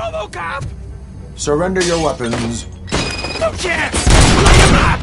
Robocop! Surrender your weapons. No chance! Light him up!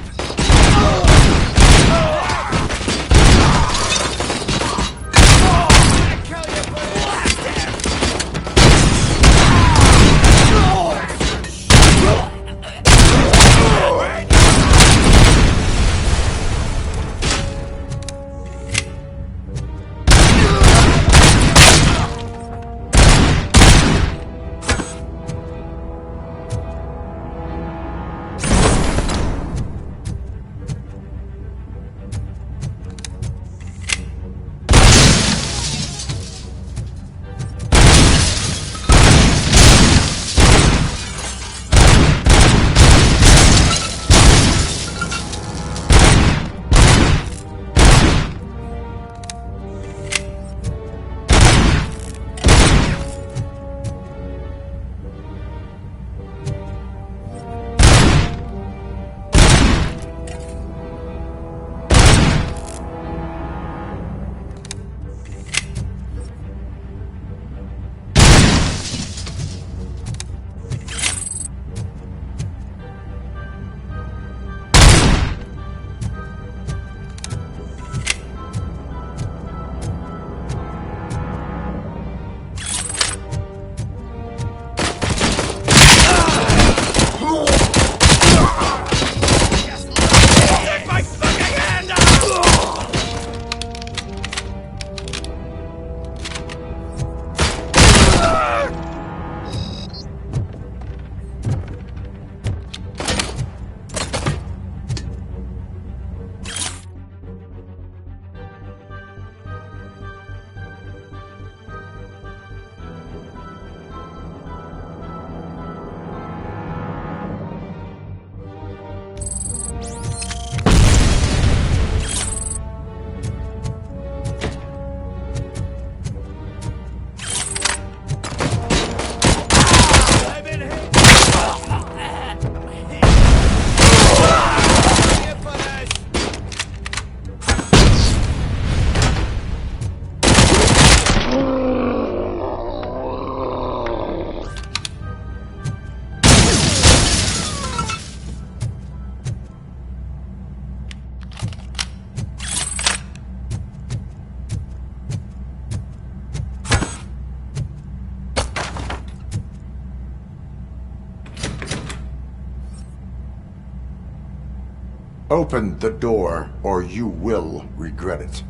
Open the door, or you will regret it.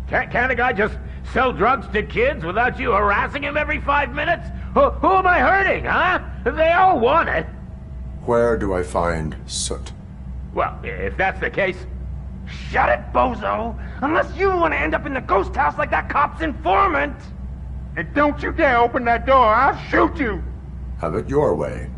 Can't a guy just sell drugs to kids without you harassing him every 5 minutes? Who am I hurting, huh? They all want it. Where do I find Soot? Well, if that's the case, shut it, bozo! Unless you want to end up in the ghost house like that cop's informant! And don't you dare open that door, I'll shoot you! Have it your way.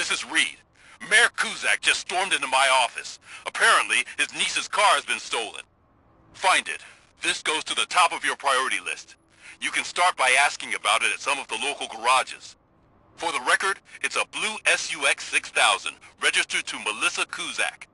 This is Reed. Mayor Kuzak just stormed into my office. Apparently, his niece's car has been stolen. Find it. This goes to the top of your priority list. You can start by asking about it at some of the local garages. For the record, it's a blue SUX 6000, registered to Melissa Kuzak.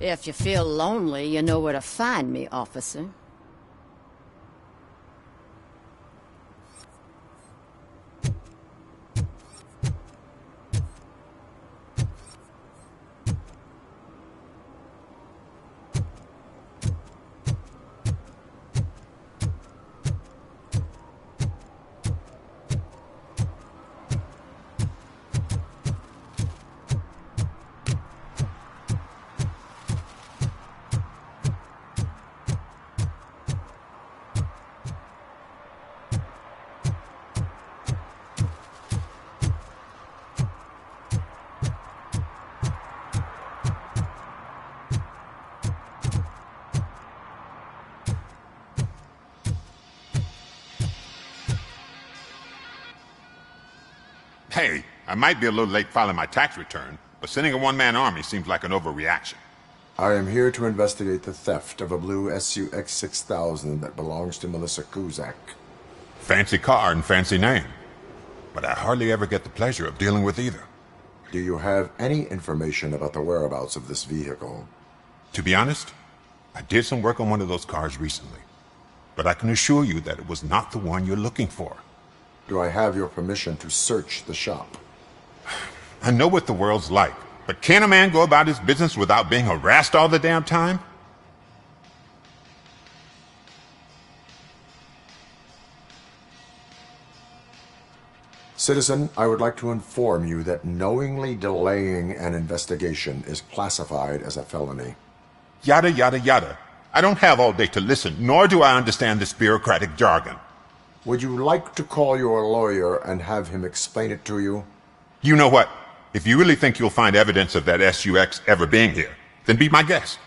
If you feel lonely, you know where to find me, officer. Hey, I might be a little late filing my tax return, but sending a one-man army seems like an overreaction. I am here to investigate the theft of a blue SUX 6000 that belongs to Melissa Kuzak. Fancy car and fancy name. But I hardly ever get the pleasure of dealing with either. Do you have any information about the whereabouts of this vehicle? To be honest, I did some work on one of those cars recently. But I can assure you that it was not the one you're looking for. Do I have your permission to search the shop? I know what the world's like, but can a man go about his business without being harassed all the damn time? Citizen, I would like to inform you that knowingly delaying an investigation is classified as a felony. Yada, yada, yada. I don't have all day to listen, nor do I understand this bureaucratic jargon. Would you like to call your lawyer and have him explain it to you? You know what? If you really think you'll find evidence of that SUX ever being here, then be my guest.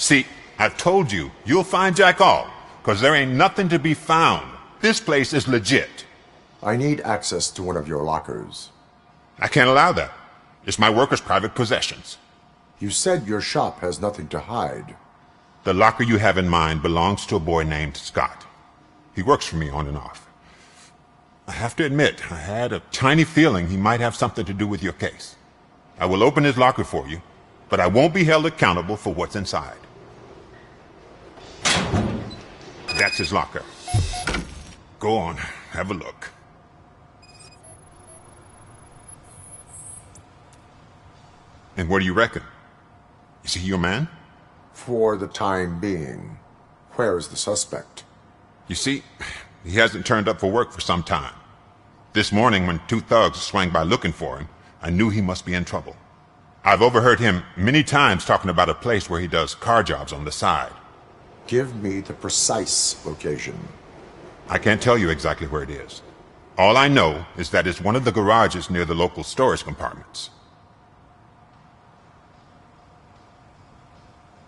See, I've told you, you'll find Jack all, because there ain't nothing to be found. This place is legit. I need access to one of your lockers. I can't allow that. It's my workers' private possessions. You said your shop has nothing to hide. The locker you have in mind belongs to a boy named Scott. He works for me on and off. I have to admit, I had a tiny feeling he might have something to do with your case. I will open his locker for you, but I won't be held accountable for what's inside. That's his locker. Go on, have a look. And what do you reckon? Is he your man? For the time being. Where is the suspect? You see, he hasn't turned up for work for some time. This morning, when two thugs swang by looking for him, I knew he must be in trouble. I've overheard him many times talking about a place where he does car jobs on the side. Give me the precise location. I can't tell you exactly where it is. All I know is that it's one of the garages near the local storage compartments.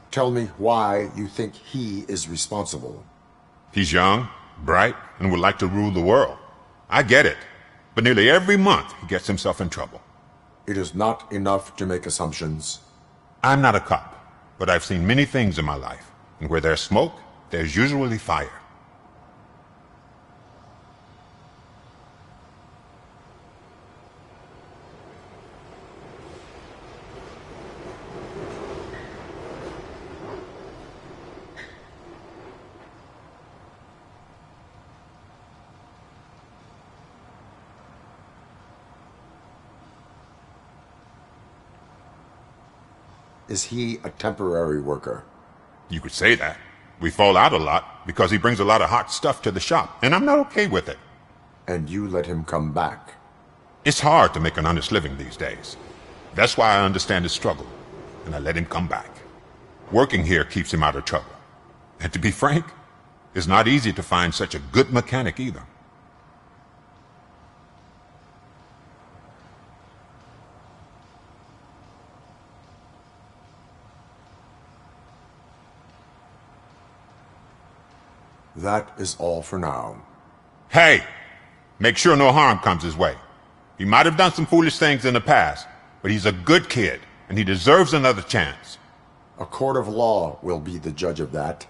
Tell me why you think he is responsible. He's young, bright, and would like to rule the world. I get it. But nearly every month, he gets himself in trouble. It is not enough to make assumptions. I'm not a cop, but I've seen many things in my life. And where there's smoke, there's usually fire. Is he a temporary worker? You could say that. We fall out a lot because he brings a lot of hot stuff to the shop, and I'm not okay with it. And you let him come back? It's hard to make an honest living these days. That's why I understand his struggle, and I let him come back. Working here keeps him out of trouble. And to be frank, it's not easy to find such a good mechanic either. That is all for now. Hey! Make sure no harm comes his way. He might have done some foolish things in the past, but he's a good kid, and he deserves another chance. A court of law will be the judge of that.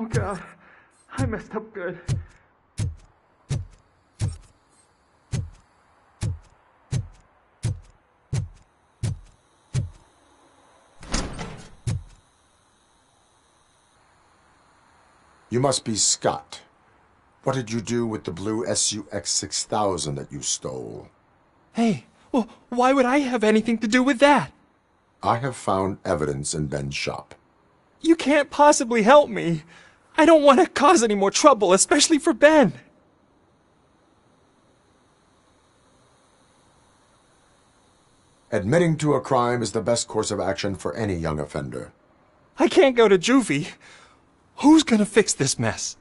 Oh God, I messed up good. You must be Scott. What did you do with the blue SUX 6000 that you stole? Hey, well, why would I have anything to do with that? I have found evidence in Ben's shop. You can't possibly help me. I don't want to cause any more trouble, especially for Ben. Admitting to a crime is the best course of action for any young offender. I can't go to juvie. Who's gonna fix this mess?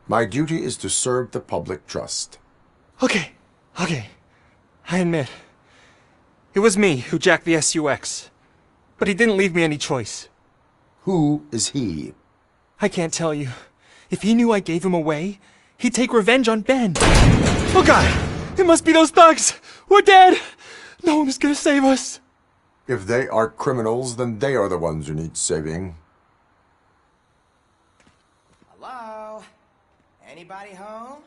My duty is to serve the public trust. Okay. I admit. It was me who jacked the SUX. But he didn't leave me any choice. Who is he? I can't tell you. If he knew I gave him away, he'd take revenge on Ben. Oh God! It must be those thugs! We're dead! No one is gonna save us! If they are criminals, then they are the ones who need saving. Hello? Anybody home?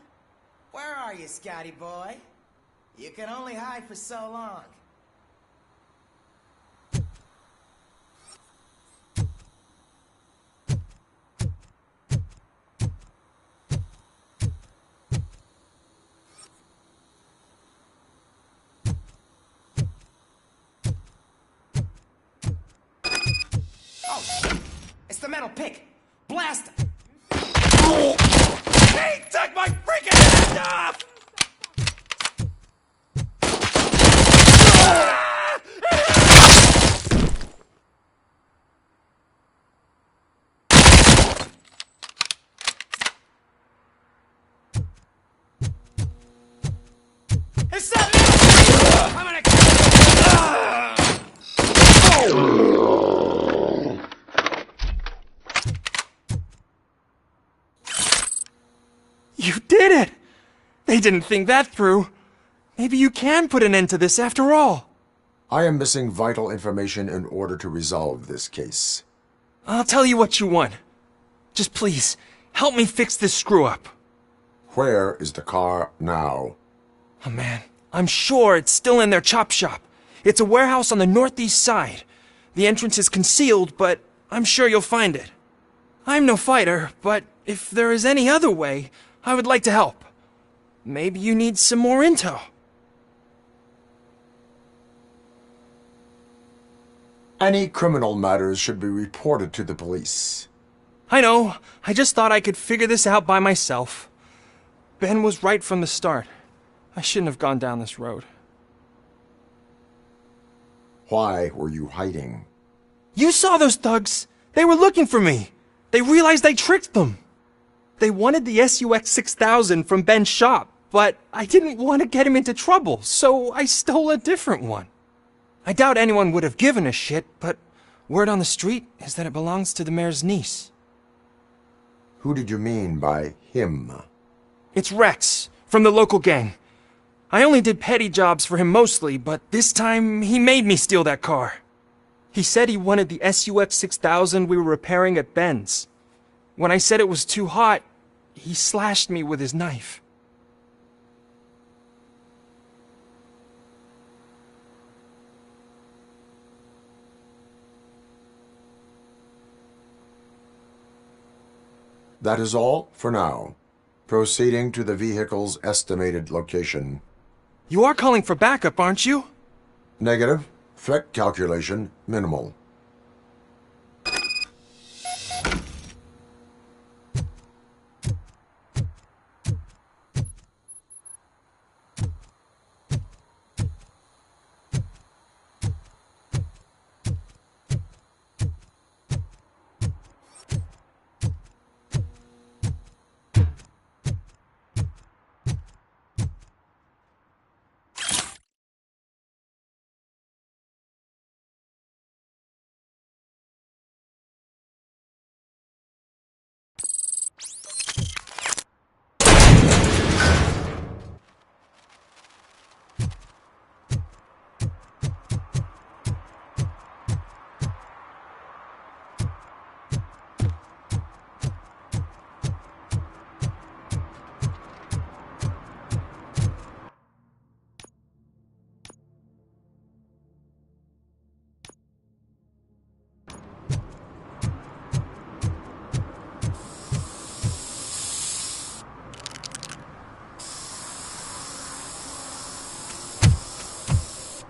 Where are you, Scotty boy? You can only hide for so long. It's the metal pick! Blast him! He took my freaking head off! It's that metal! I'm gonna You did it! They didn't think that through. Maybe you can put an end to this after all. I am missing vital information in order to resolve this case. I'll tell you what you want. Just please, help me fix this screw-up. Where is the car now? Oh man, I'm sure it's still in their chop shop. It's a warehouse on the northeast side. The entrance is concealed, but I'm sure you'll find it. I'm no fighter, but if there is any other way, I would like to help. Maybe you need some more intel. Any criminal matters should be reported to the police. I know. I just thought I could figure this out by myself. Ben was right from the start. I shouldn't have gone down this road. Why were you hiding? You saw those thugs! They were looking for me! They realized I tricked them! They wanted the SUX 6000 from Ben's shop, but I didn't want to get him into trouble, so I stole a different one. I doubt anyone would have given a shit, but word on the street is that it belongs to the mayor's niece. Who did you mean by him? It's Rex, from the local gang. I only did petty jobs for him mostly, but this time he made me steal that car. He said he wanted the SUX 6000 we were repairing at Ben's. When I said it was too hot, he slashed me with his knife. That is all for now. Proceeding to the vehicle's estimated location. You are calling for backup, aren't you? Negative. Threat calculation minimal.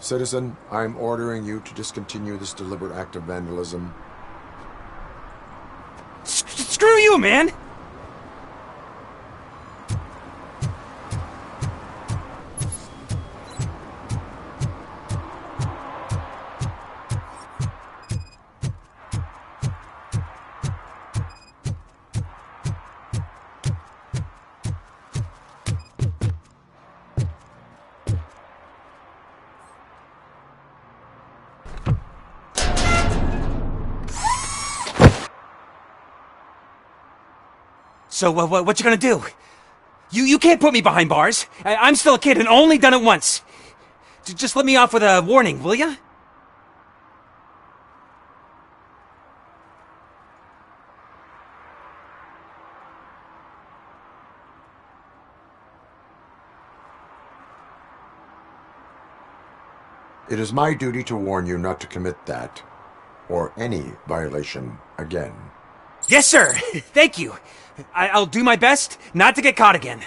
Citizen, I'm ordering you to discontinue this deliberate act of vandalism. Screw you, man! So, what you gonna do? You can't put me behind bars. I'm still a kid and only done it once. Just let me off with a warning, will ya? It is my duty to warn you not to commit that or any violation again. Yes, sir. Thank you. I'll do my best not to get caught again.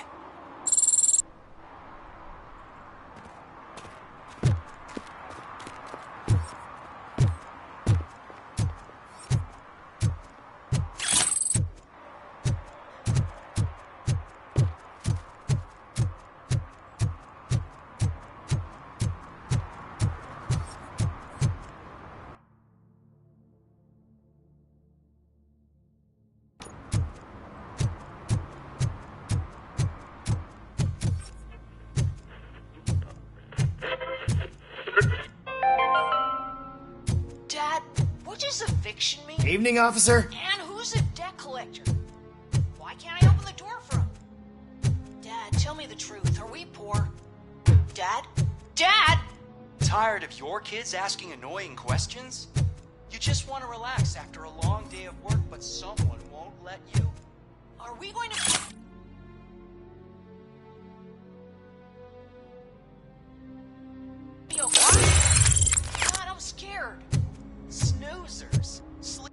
Dad, what does eviction mean? Evening, officer. And who's a debt collector? Why can't I open the door for him? Dad, tell me the truth. Are we poor? Dad? Dad! Tired of your kids asking annoying questions? You just want to relax after a long day of work, but someone won't let you. Are we going to... be okay? God, I'm scared. Snoozers. Sleep...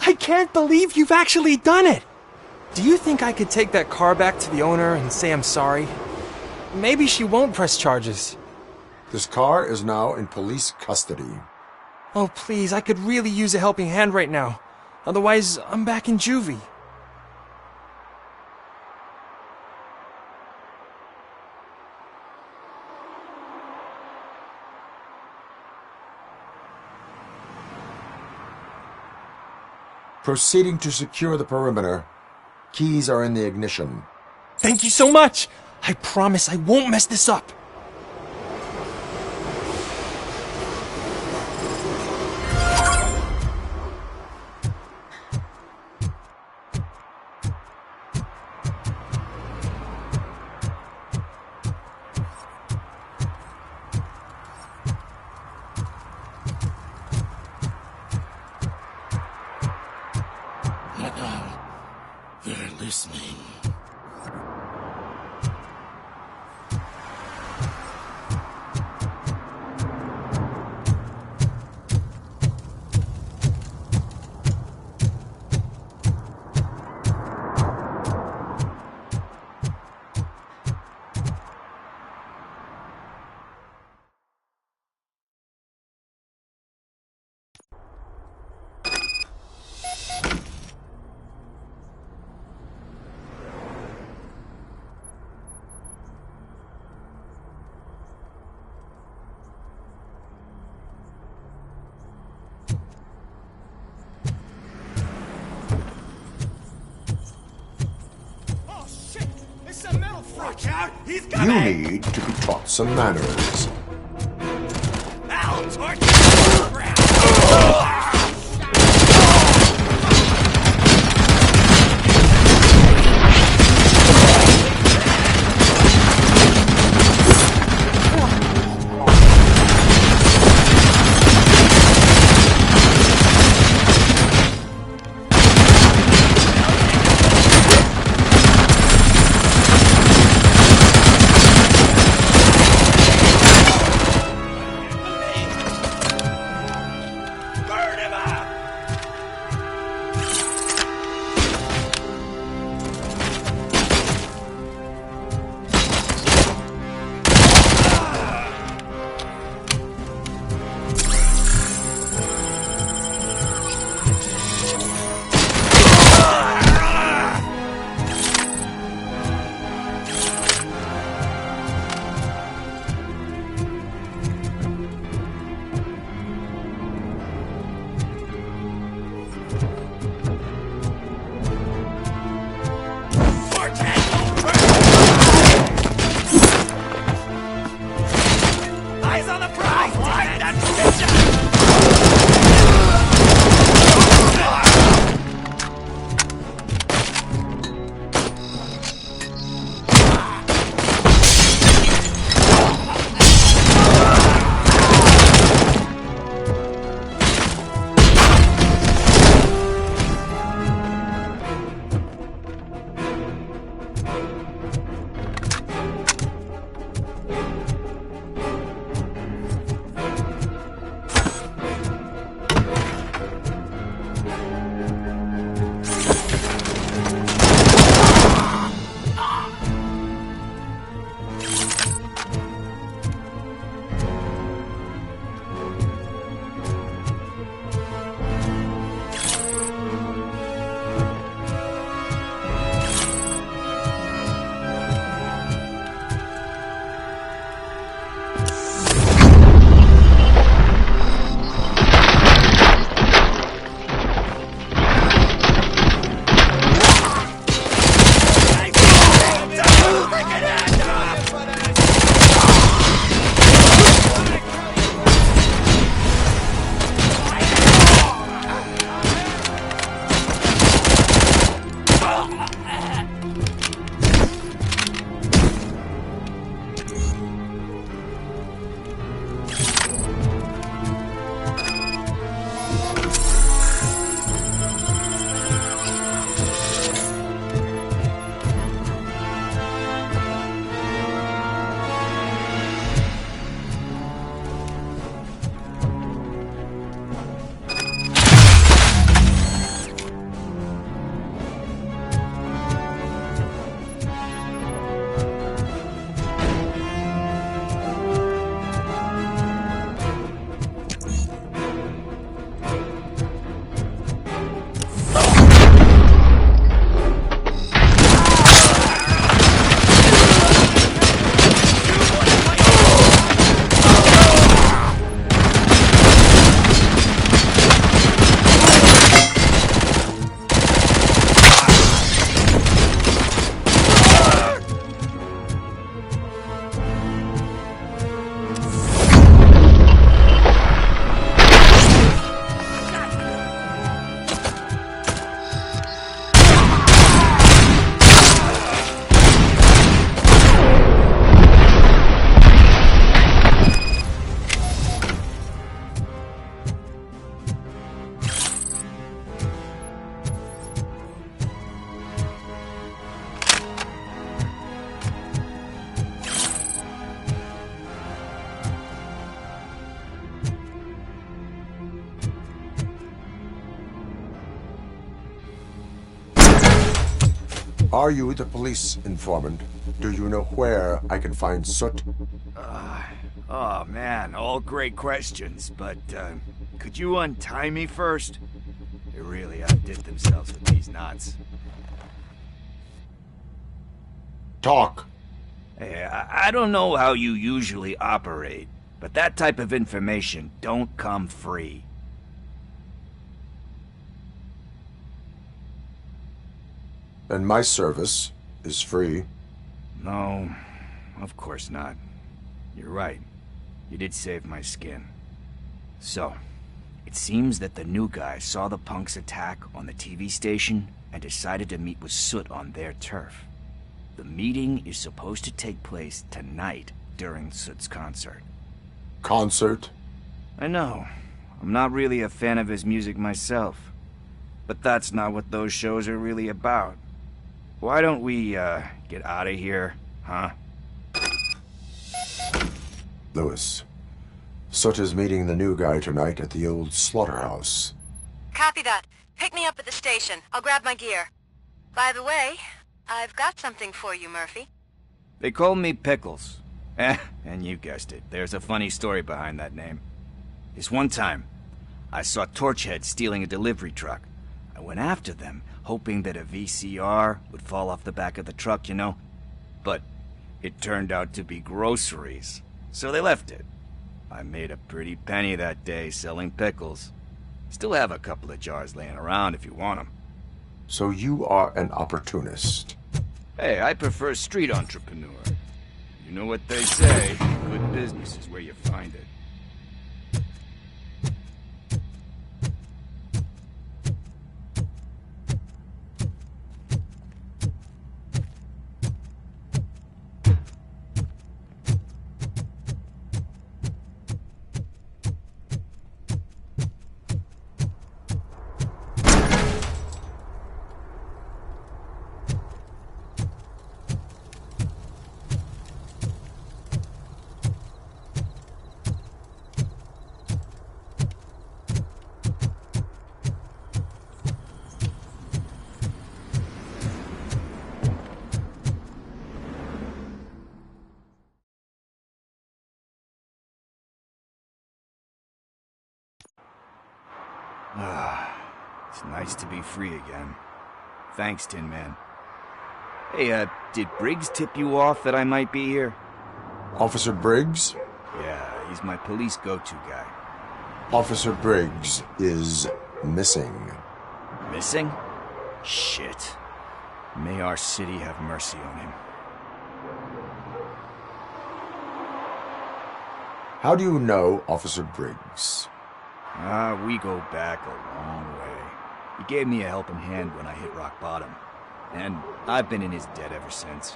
I can't believe you've actually done it! Do you think I could take that car back to the owner and say I'm sorry? Maybe she won't press charges. This car is now in police custody. Oh, please, I could really use a helping hand right now. Otherwise, I'm back in juvie. Proceeding to secure the perimeter. Keys are in the ignition. Thank you so much! I promise I won't mess this up. They're listening. Watch out! He's You coming! need to be taught some manners. Ow! Torch! Crap! Are you the police informant? Do you know where I can find Soot? Oh man, all great questions, but could you untie me first? They really outdid themselves with these knots. Talk. Hey, I don't know how you usually operate, but that type of information don't come free. And my service is free. No, of course not. You're right. You did save my skin. So, it seems that the new guy saw the punk's attack on the TV station and decided to meet with Soot on their turf. The meeting is supposed to take place tonight during Soot's concert. Concert? I know. I'm not really a fan of his music myself. But that's not what those shows are really about. Why don't we, get out of here, huh? Lewis, Soot is meeting the new guy tonight at the old slaughterhouse. Copy that. Pick me up at the station. I'll grab my gear. By the way, I've got something for you, Murphy. They call me Pickles. And you guessed it, there's a funny story behind that name. This one time, I saw Torchhead stealing a delivery truck. I went after them, hoping that a VCR would fall off the back of the truck, you know? But it turned out to be groceries, so they left it. I made a pretty penny that day selling pickles. Still have a couple of jars laying around if you want them. So you are an opportunist. Hey, I prefer street entrepreneur. You know what they say, good business is where you find it. It's nice to be free again. Thanks, Tin Man. Hey, did Briggs tip you off that I might be here? Officer Briggs? Yeah, he's my police go-to guy. Officer Briggs is missing. Missing? Shit. May our city have mercy on him. How do you know Officer Briggs? We go back a long way. He gave me a helping hand when I hit rock bottom. And I've been in his debt ever since.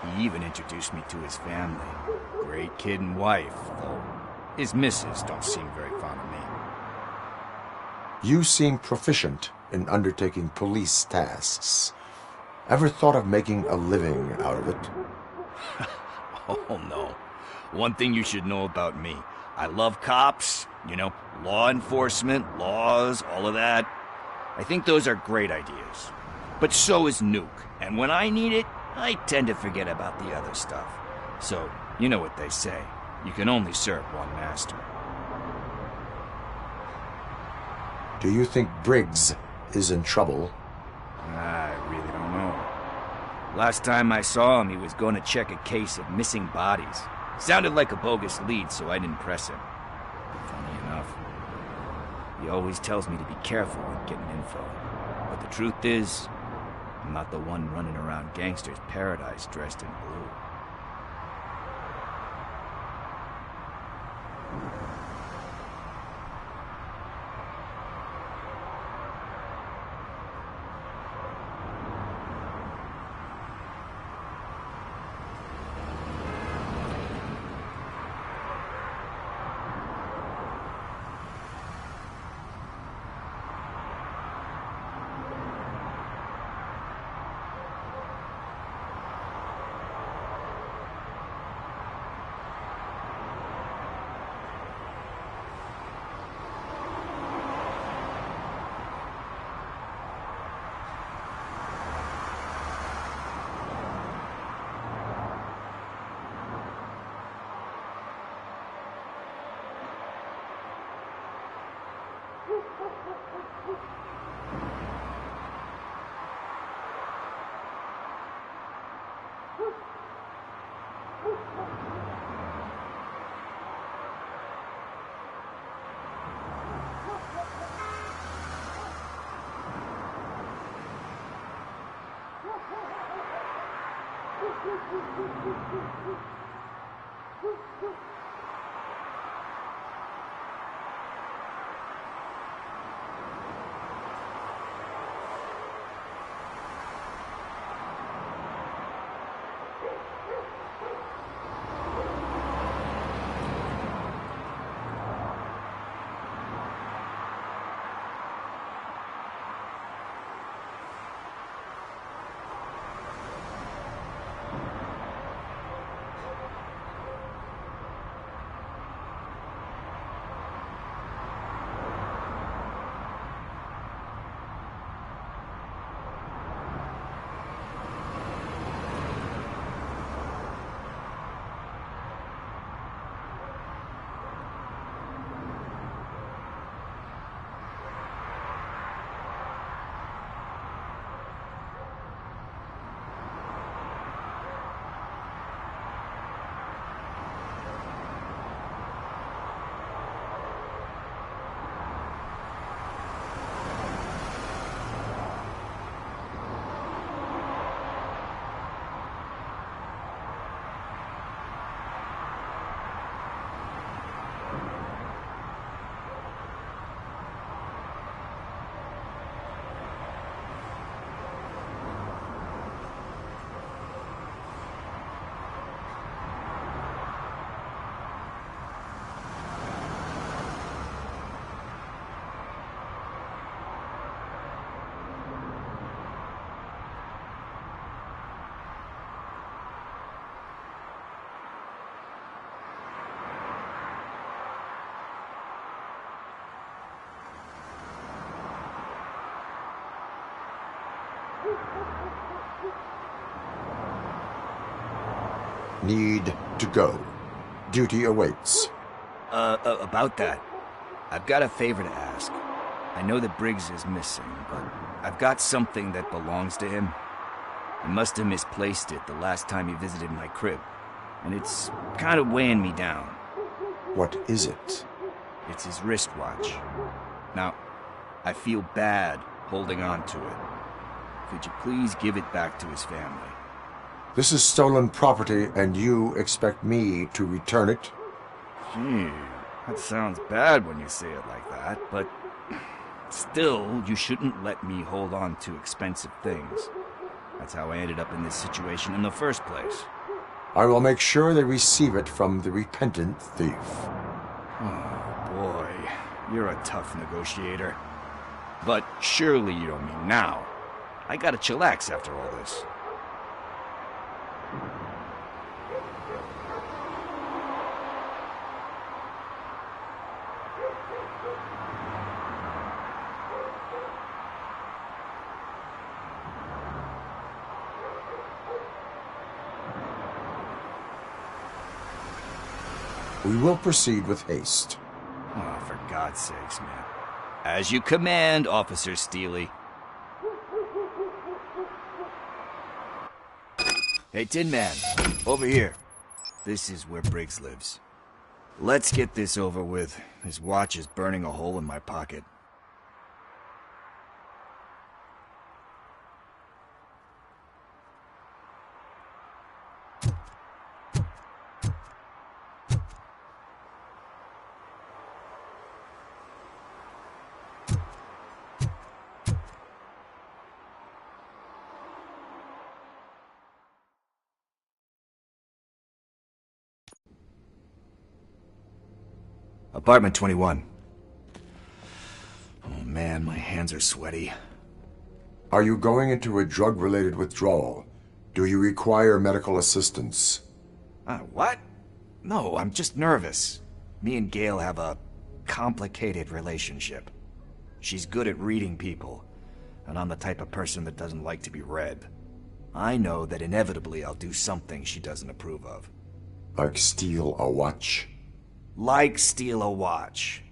He even introduced me to his family. Great kid and wife, though his missus don't seem very fond of me. You seem proficient in undertaking police tasks. Ever thought of making a living out of it? Oh, no. One thing you should know about me. I love cops, you know, law enforcement, laws, all of that. I think those are great ideas. But so is Nuke, and when I need it, I tend to forget about the other stuff. So, you know what they say. You can only serve one master. Do you think Briggs is in trouble? I really don't know. Last time I saw him, he was going to check a case of missing bodies. Sounded like a bogus lead, so I didn't press him. Funny enough, he always tells me to be careful with getting info. But the truth is, I'm not the one running around Gangster's Paradise dressed in blue. Need to go. Duty awaits. About that, I've got a favor to ask. I know that Briggs is missing, but I've got something that belongs to him. I must have misplaced it the last time he visited my crib, and it's kind of weighing me down. What is it? It's his wristwatch. Now, I feel bad holding on to it. Could you please give it back to his family? This is stolen property, and you expect me to return it? Gee, that sounds bad when you say it like that, but still, you shouldn't let me hold on to expensive things. That's how I ended up in this situation in the first place. I will make sure they receive it from the repentant thief. Oh, boy. You're a tough negotiator. But surely you don't mean now. I gotta chillax after all this. We will proceed with haste. Oh, for God's sakes, man. As you command, Officer Steely. Hey, Tin Man, over here. This is where Briggs lives. Let's get this over with. His watch is burning a hole in my pocket. Apartment 21. Oh man, my hands are sweaty. Are you going into a drug-related withdrawal? Do you require medical assistance? What? No, I'm just nervous. Me and Gail have a complicated relationship. She's good at reading people, and I'm the type of person that doesn't like to be read. I know that inevitably I'll do something she doesn't approve of. Like steal a watch? Like steal a watch.